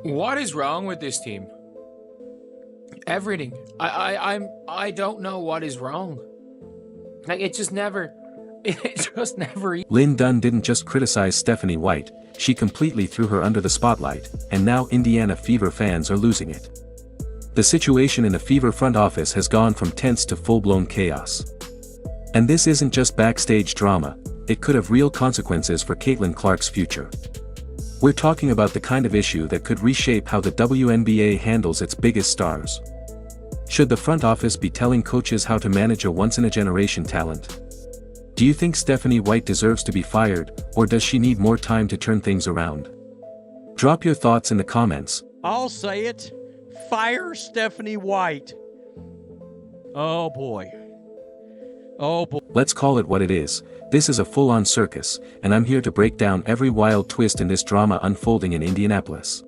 What is wrong with this team? Everything. I don't know what is wrong. Like it just never. Lin Dunn didn't just criticize Stephanie White, she completely threw her under the spotlight, and now Indiana Fever fans are losing it. The situation in the Fever front office has gone from tense to full-blown chaos. And this isn't just backstage drama, it could have real consequences for Caitlin Clark's future. We're talking about the kind of issue that could reshape how the WNBA handles its biggest stars. Should the front office be telling coaches how to manage a once-in-a-generation talent? Do you think Stephanie White deserves to be fired, or does she need more time to turn things around? Drop your thoughts in the comments. I'll say it. Fire Stephanie White. Oh boy. Oh boy. Let's call it what it is. This is a full-on circus, and I'm here to break down every wild twist in this drama unfolding in Indianapolis.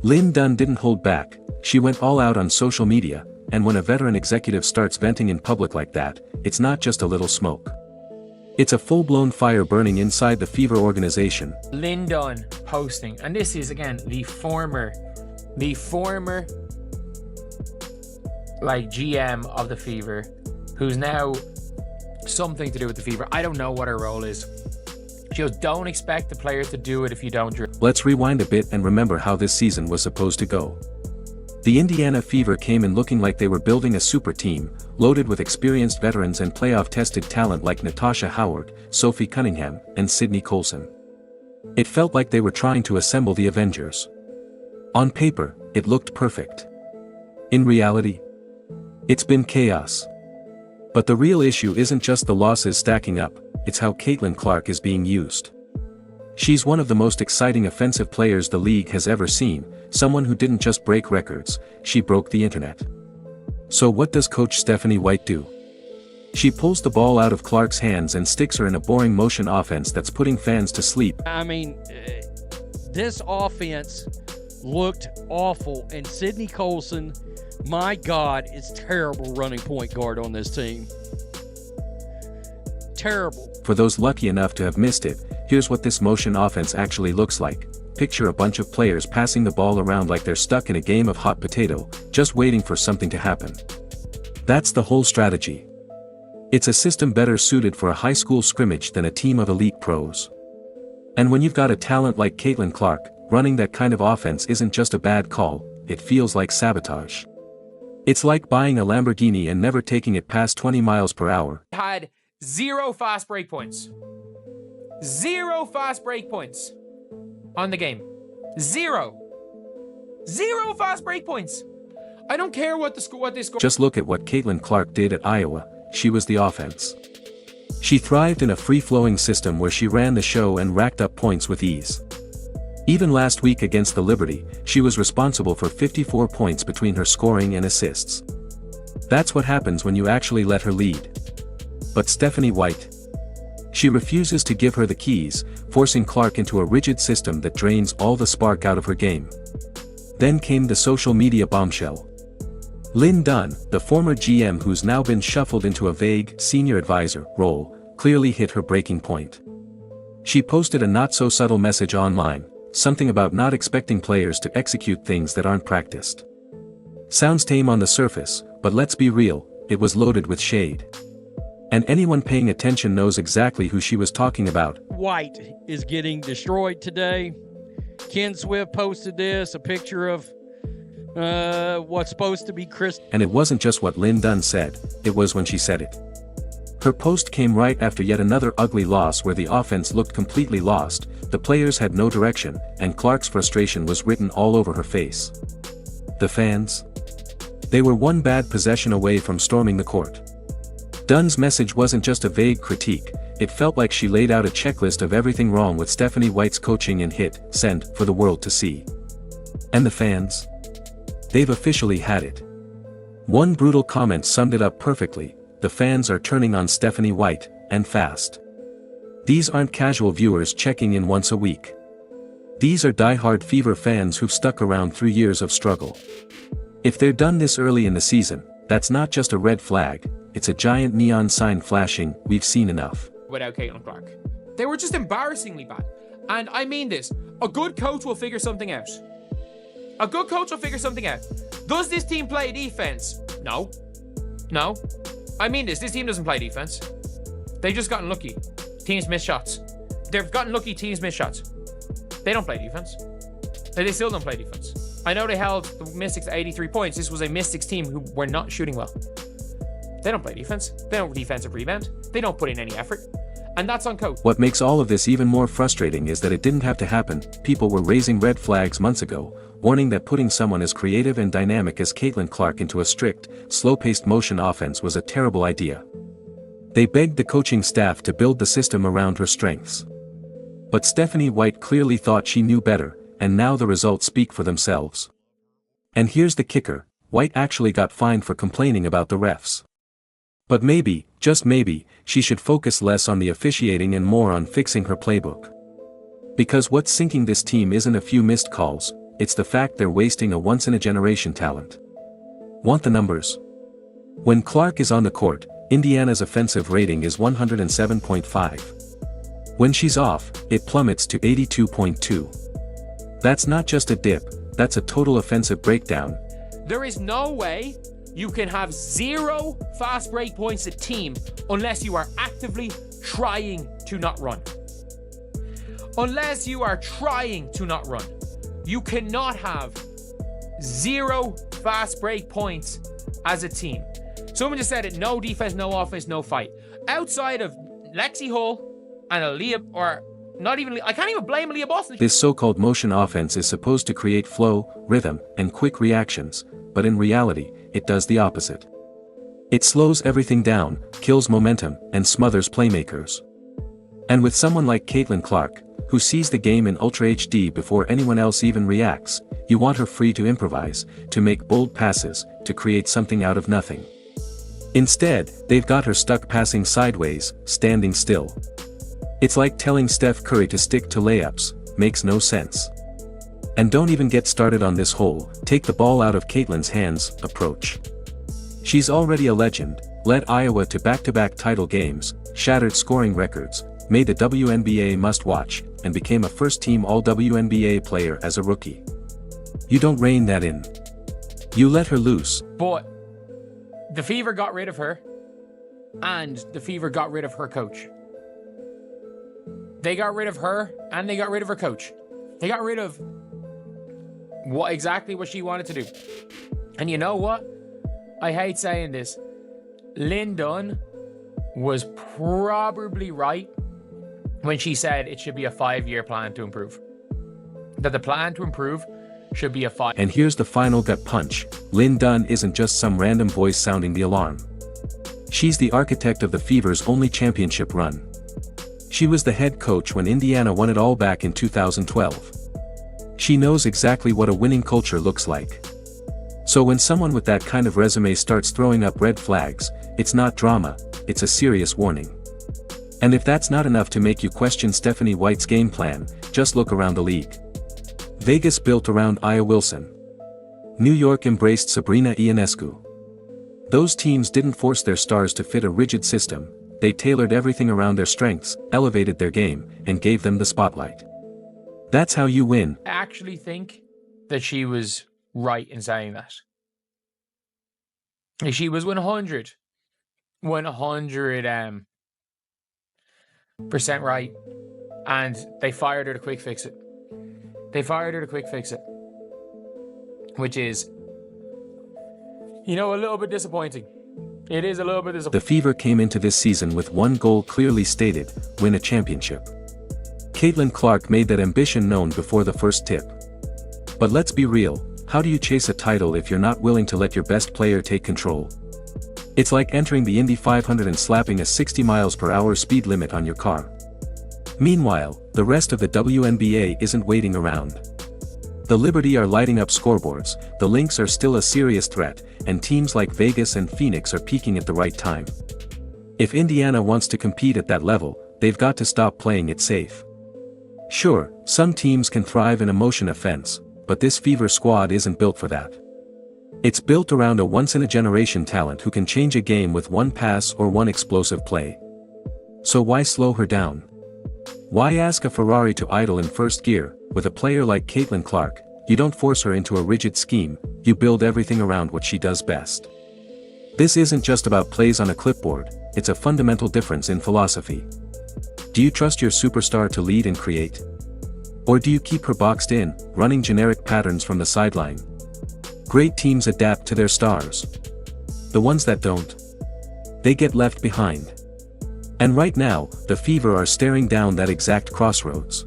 Lin Dunn didn't hold back, she went all out on social media, and when a veteran executive starts venting in public like that, it's not just a little smoke. It's a full-blown fire burning inside the Fever organization. Lin Dunn posting, and this is again the former like GM of the Fever, who's now something to do with the Fever. I don't know what her role is. She goes, don't expect the players to do it if you don't. Let's rewind a bit and remember how this season was supposed to go. The Indiana Fever came in looking like they were building a super team, loaded with experienced veterans and playoff-tested talent like Natasha Howard, Sophie Cunningham, and Sydney Colson. It felt like they were trying to assemble the Avengers. On paper, it looked perfect. In reality, it's been chaos. But the real issue isn't just the losses stacking up, it's how Caitlin Clark is being used. She's one of the most exciting offensive players the league has ever seen, someone who didn't just break records, she broke the internet. So what does Coach Stephanie White do? She pulls the ball out of Clark's hands and sticks her in a boring motion offense that's putting fans to sleep. I mean, this offense looked awful, and Sydney Colson, my God, is terrible running point guard on this team. Terrible. For those lucky enough to have missed it, here's what this motion offense actually looks like. Picture a bunch of players passing the ball around like they're stuck in a game of hot potato, just waiting for something to happen. That's the whole strategy. It's a system better suited for a high school scrimmage than a team of elite pros. And when you've got a talent like Caitlin Clark, running that kind of offense isn't just a bad call, it feels like sabotage. It's like buying a Lamborghini and never taking it past 20 miles per hour. Had 0 fast break points. 0 fast break points on the game. 0 fast break points. I don't care what they score. Just look at what Caitlin Clark did at Iowa. She was the offense. She thrived in a free-flowing system where she ran the show and racked up points with ease. Even last week against the Liberty, she was responsible for 54 points between her scoring and assists. That's what happens when you actually let her lead. But Stephanie White? She refuses to give her the keys, forcing Clark into a rigid system that drains all the spark out of her game. Then came the social media bombshell. Lin Dunn, the former GM who's now been shuffled into a vague senior advisor role, clearly hit her breaking point. She posted a not-so-subtle message online, something about not expecting players to execute things that aren't practiced. Sounds tame on the surface, but let's be real, it was loaded with shade. And anyone paying attention knows exactly who she was talking about. White is getting destroyed today. Ken Swift posted this, a picture of what's supposed to be Chris. And it wasn't just what Lin Dunn said, it was when she said it. Her post came right after yet another ugly loss where the offense looked completely lost, the players had no direction, and Clark's frustration was written all over her face. The fans? They were one bad possession away from storming the court. Dunn's message wasn't just a vague critique, it felt like she laid out a checklist of everything wrong with Stephanie White's coaching and hit send for the world to see. And the fans? They've officially had it. One brutal comment summed it up perfectly. The fans are turning on Stephanie White, and fast. These aren't casual viewers checking in once a week. These are die-hard Fever fans who've stuck around through years of struggle. If they're done this early in the season, that's not just a red flag, it's a giant neon sign flashing, we've seen enough. Without Caitlin Clark. They were just embarrassingly bad. And I mean this, a good coach will figure something out. A good coach will figure something out. Does this team play defense? No. No. I mean this team doesn't play defense. They've just gotten lucky. Teams miss shots. They've gotten lucky, teams miss shots. They don't play defense. They still don't play defense. I know they held the Mystics to 83 points. This was a Mystics team who were not shooting well. They don't play defense. They don't defensive rebound. They don't put in any effort. And that's on coach. What makes all of this even more frustrating is that it didn't have to happen. People were raising red flags months ago, warning that putting someone as creative and dynamic as Caitlin Clark into a strict, slow-paced motion offense was a terrible idea. They begged the coaching staff to build the system around her strengths. But Stephanie White clearly thought she knew better, and now the results speak for themselves. And here's the kicker, White actually got fined for complaining about the refs. But maybe, just maybe, she should focus less on the officiating and more on fixing her playbook. Because what's sinking this team isn't a few missed calls, it's the fact they're wasting a once-in-a-generation talent. Want the numbers? When Clark is on the court, Indiana's offensive rating is 107.5. When she's off, it plummets to 82.2. That's not just a dip, that's a total offensive breakdown. There is no way you can have 0 fast break points a team unless you are actively trying to not run. Unless you are trying to not run. You cannot have 0 fast break points as a team. Someone just said it, no defense, no offense, no fight. Outside of Lexi Hull and Aaliyah, or not even, I can't even blame Aaliyah Boston. This so-called motion offense is supposed to create flow, rhythm, and quick reactions, but in reality, it does the opposite. It slows everything down, kills momentum, and smothers playmakers. And with someone like Caitlin Clark, who sees the game in Ultra HD before anyone else even reacts, you want her free to improvise, to make bold passes, to create something out of nothing. Instead, they've got her stuck passing sideways, standing still. It's like telling Steph Curry to stick to layups, makes no sense. And don't even get started on this whole, take the ball out of Caitlin's hands, approach. She's already a legend, led Iowa to back-to-back title games, shattered scoring records, made the WNBA must-watch, and became a first-team All-WNBA player as a rookie. You don't rein that in. You let her loose. But the Fever got rid of her, and the Fever got rid of her coach. They got rid of her, and they got rid of her coach. They got rid of exactly what she wanted to do. And you know what? I hate saying this. Lin Dunn was probably right when she said it should be a 5-year plan to improve. That the plan to improve should be a 5. And here's the final gut punch. Lin Dunn isn't just some random voice sounding the alarm. She's the architect of the Fever's only championship run. She was the head coach when Indiana won it all back in 2012. She knows exactly what a winning culture looks like. So when someone with that kind of resume starts throwing up red flags, it's not drama, it's a serious warning. And if that's not enough to make you question Stephanie White's game plan, just look around the league. Vegas built around Aya Wilson. New York embraced Sabrina Ionescu. Those teams didn't force their stars to fit a rigid system, they tailored everything around their strengths, elevated their game, and gave them the spotlight. That's how you win. I actually think that she was right in saying that. She was 100% right, and they fired her to quick fix it. Which is, a little bit disappointing. It is a little bit disappointing. The Fever came into this season with one goal clearly stated, win a championship. Caitlin Clark made that ambition known before the first tip. But let's be real, how do you chase a title if you're not willing to let your best player take control? It's like entering the Indy 500 and slapping a 60 miles per hour speed limit on your car. Meanwhile, the rest of the WNBA isn't waiting around. The Liberty are lighting up scoreboards, the Lynx are still a serious threat, and teams like Vegas and Phoenix are peaking at the right time. If Indiana wants to compete at that level, they've got to stop playing it safe. Sure, some teams can thrive in a motion offense, but this Fever squad isn't built for that. It's built around a once-in-a-generation talent who can change a game with one pass or one explosive play. So why slow her down? Why ask a Ferrari to idle in first gear? With a player like Caitlin Clark, You don't force her into a rigid scheme, you build everything around what she does best. This isn't just about plays on a clipboard, it's a fundamental difference in philosophy. Do you trust your superstar to lead and create? Or do you keep her boxed in, running generic patterns from the sideline? Great teams adapt to their stars. The ones that don't, they get left behind. And right now, the Fever are staring down that exact crossroads.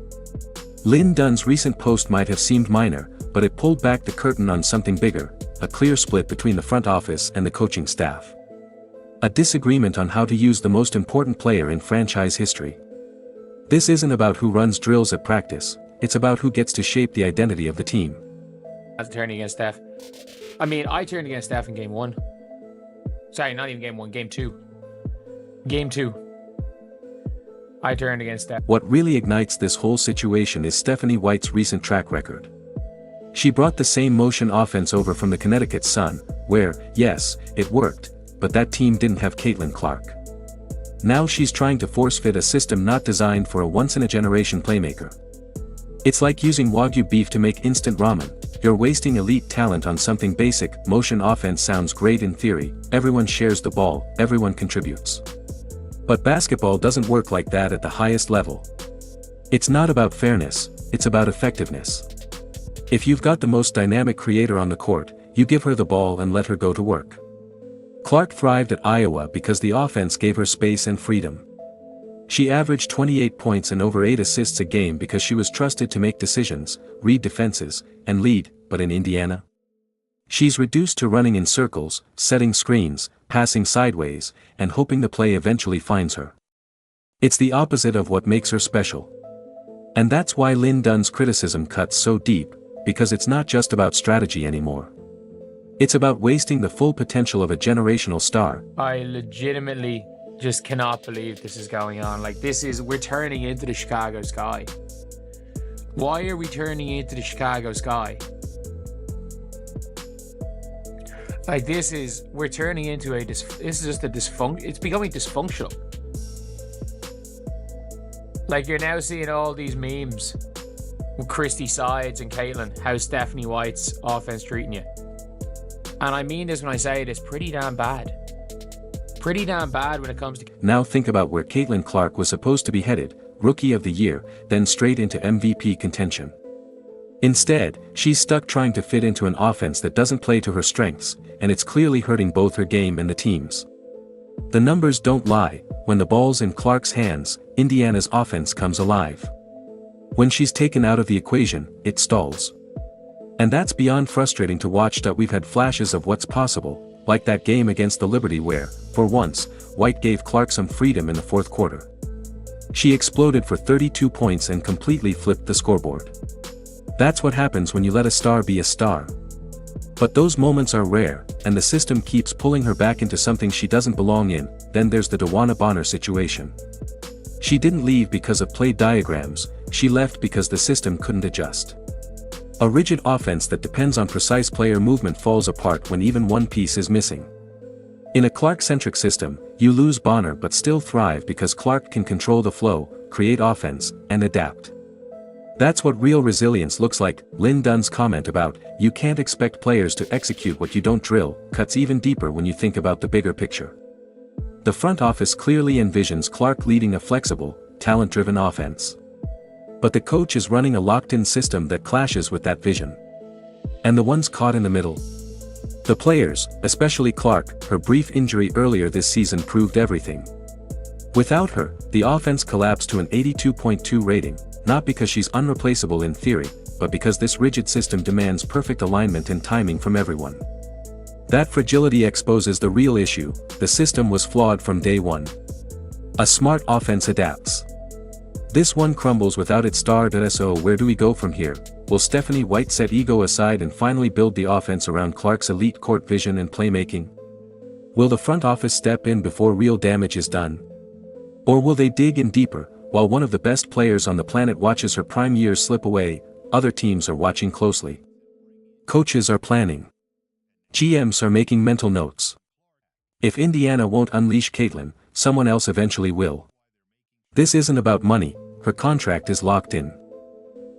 Lin Dunn's recent post might have seemed minor, but it pulled back the curtain on something bigger, a clear split between the front office and the coaching staff. A disagreement on how to use the most important player in franchise history. This isn't about who runs drills at practice, it's about who gets to shape the identity of the team. I turned against Steph. I turned against Steph in game 1. Sorry, not even game 1, game 2. Game 2. I turned against Steph. What really ignites this whole situation is Stephanie White's recent track record. She brought the same motion offense over from the Connecticut Sun, where, yes, it worked, but that team didn't have Caitlin Clark. Now she's trying to force-fit a system not designed for a once-in-a-generation playmaker. It's like using Wagyu beef to make instant ramen. You're wasting elite talent on something basic. Motion offense sounds great in theory, everyone shares the ball, everyone contributes. But basketball doesn't work like that at the highest level. It's not about fairness, it's about effectiveness. If you've got the most dynamic creator on the court, you give her the ball and let her go to work. Clark thrived at Iowa because the offense gave her space and freedom. She averaged 28 points and over 8 assists a game because she was trusted to make decisions, read defenses, and lead, but in Indiana? She's reduced to running in circles, setting screens, passing sideways, and hoping the play eventually finds her. It's the opposite of what makes her special. And that's why Lin Dunn's criticism cuts so deep, because it's not just about strategy anymore. It's about wasting the full potential of a generational star. I legitimately just cannot believe this is going on. We're turning into the Chicago Sky. Why are we turning into the Chicago Sky? We're turning into this is just a dysfunction. It's becoming dysfunctional. You're now seeing all these memes with Christy Sides and Caitlin, how Stephanie White's offense treating you. And I mean this when I say it, it's pretty damn bad. Pretty damn bad when it comes to... Now think about where Caitlin Clark was supposed to be headed, Rookie of the Year, then straight into MVP contention. Instead, she's stuck trying to fit into an offense that doesn't play to her strengths, and it's clearly hurting both her game and the team's. The numbers don't lie. When the ball's in Clark's hands, Indiana's offense comes alive. When she's taken out of the equation, it stalls. And that's beyond frustrating to watch. We've had flashes of what's possible, like that game against the Liberty where, for once, White gave Clark some freedom in the fourth quarter. She exploded for 32 points and completely flipped the scoreboard. That's what happens when you let a star be a star. But those moments are rare, and the system keeps pulling her back into something she doesn't belong in. Then there's the DeWanna Bonner situation. She didn't leave because of play diagrams, she left because the system couldn't adjust. A rigid offense that depends on precise player movement falls apart when even one piece is missing. In a Clark-centric system, you lose Bonner but still thrive because Clark can control the flow, create offense, and adapt. That's what real resilience looks like. Lin Dunn's comment about, "You can't expect players to execute what you don't drill," cuts even deeper when you think about the bigger picture. The front office clearly envisions Clark leading a flexible, talent-driven offense. But the coach is running a locked-in system that clashes with that vision. And the ones caught in the middle? The players, especially Clark. Her brief injury earlier this season proved everything. Without her, the offense collapsed to an 82.2 rating, not because she's unreplaceable in theory, but because this rigid system demands perfect alignment and timing from everyone. That fragility exposes the real issue. The system was flawed from day one. A smart offense adapts. This one crumbles without its star. So where do we go from here? Will Stephanie White set ego aside and finally build the offense around Clark's elite court vision and playmaking? Will the front office step in before real damage is done? Or will they dig in deeper? While one of the best players on the planet watches her prime years slip away, other teams are watching closely. Coaches are planning. GMs are making mental notes. If Indiana won't unleash Caitlin, someone else eventually will. This isn't about money, her contract is locked in.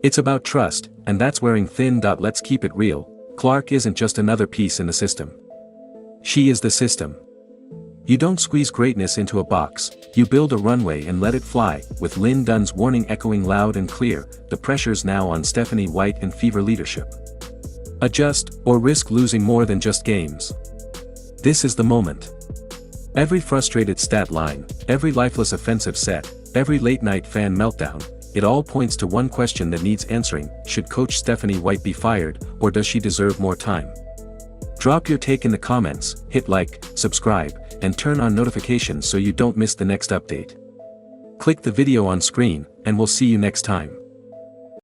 It's about trust, and that's wearing thin. Let's keep it real, Clark isn't just another piece in the system. She is the system. You don't squeeze greatness into a box, you build a runway and let it fly. With Lin Dunn's warning echoing loud and clear, the pressure's now on Stephanie White and Fever leadership. Adjust, or risk losing more than just games. This is the moment. Every frustrated stat line, every lifeless offensive set, every late-night fan meltdown, it all points to one question that needs answering: should Coach Stephanie White be fired, or does she deserve more time? Drop your take in the comments, hit like, subscribe, and turn on notifications so you don't miss the next update. Click the video on screen, and we'll see you next time.